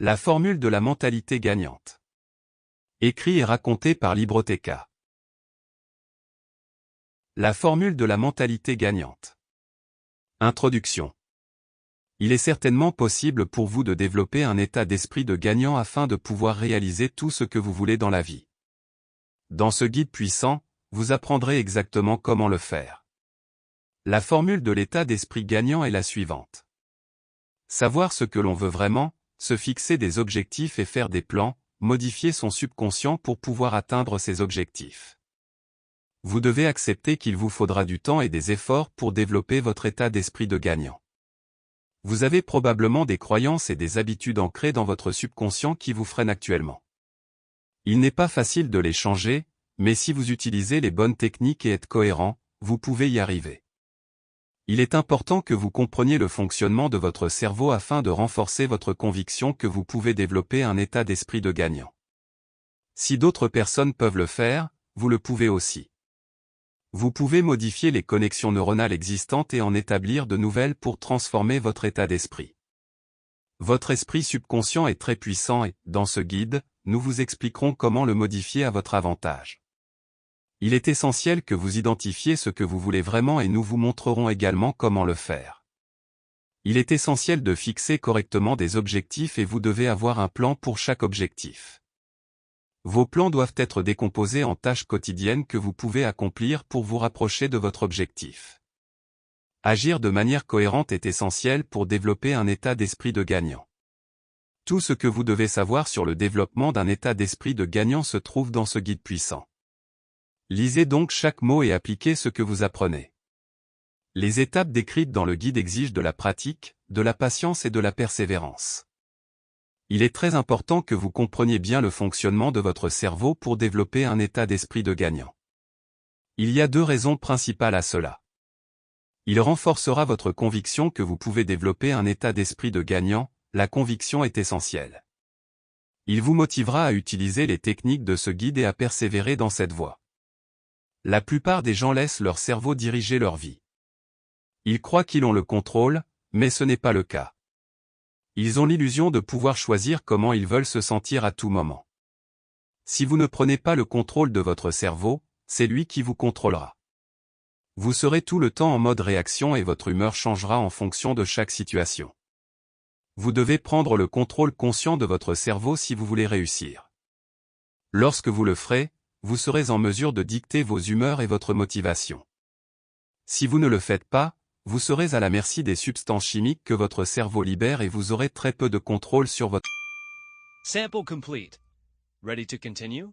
La formule de la mentalité gagnante. Écrit et raconté par Libroteca. La formule de la mentalité gagnante. Introduction. Il est certainement possible pour vous de développer un état d'esprit de gagnant afin de pouvoir réaliser tout ce que vous voulez dans la vie. Dans ce guide puissant, vous apprendrez exactement comment le faire. La formule de l'état d'esprit gagnant est la suivante. Savoir ce que l'on veut vraiment, se fixer des objectifs et faire des plans, modifier son subconscient pour pouvoir atteindre ses objectifs. Vous devez accepter qu'il vous faudra du temps et des efforts pour développer votre état d'esprit de gagnant. Vous avez probablement des croyances et des habitudes ancrées dans votre subconscient qui vous freinent actuellement. Il n'est pas facile de les changer, mais si vous utilisez les bonnes techniques et êtes cohérent, vous pouvez y arriver. Il est important que vous compreniez le fonctionnement de votre cerveau afin de renforcer votre conviction que vous pouvez développer un état d'esprit de gagnant. Si d'autres personnes peuvent le faire, vous le pouvez aussi. Vous pouvez modifier les connexions neuronales existantes et en établir de nouvelles pour transformer votre état d'esprit. Votre esprit subconscient est très puissant et, dans ce guide, nous vous expliquerons comment le modifier à votre avantage. Il est essentiel que vous identifiez ce que vous voulez vraiment et nous vous montrerons également comment le faire. Il est essentiel de fixer correctement des objectifs et vous devez avoir un plan pour chaque objectif. Vos plans doivent être décomposés en tâches quotidiennes que vous pouvez accomplir pour vous rapprocher de votre objectif. Agir de manière cohérente est essentiel pour développer un état d'esprit de gagnant. Tout ce que vous devez savoir sur le développement d'un état d'esprit de gagnant se trouve dans ce guide puissant. Lisez donc chaque mot et appliquez ce que vous apprenez. Les étapes décrites dans le guide exigent de la pratique, de la patience et de la persévérance. Il est très important que vous compreniez bien le fonctionnement de votre cerveau pour développer un état d'esprit de gagnant. Il y a deux raisons principales à cela. Il renforcera votre conviction que vous pouvez développer un état d'esprit de gagnant, la conviction est essentielle. Il vous motivera à utiliser les techniques de ce guide et à persévérer dans cette voie. La plupart des gens laissent leur cerveau diriger leur vie. Ils croient qu'ils ont le contrôle, mais ce n'est pas le cas. Ils ont l'illusion de pouvoir choisir comment ils veulent se sentir à tout moment. Si vous ne prenez pas le contrôle de votre cerveau, c'est lui qui vous contrôlera. Vous serez tout le temps en mode réaction et votre humeur changera en fonction de chaque situation. Vous devez prendre le contrôle conscient de votre cerveau si vous voulez réussir. Lorsque vous le ferez, vous serez en mesure de dicter vos humeurs et votre motivation. Si vous ne le faites pas, vous serez à la merci des substances chimiques que votre cerveau libère et vous aurez très peu de contrôle sur votre... Sample complete. Ready to continue?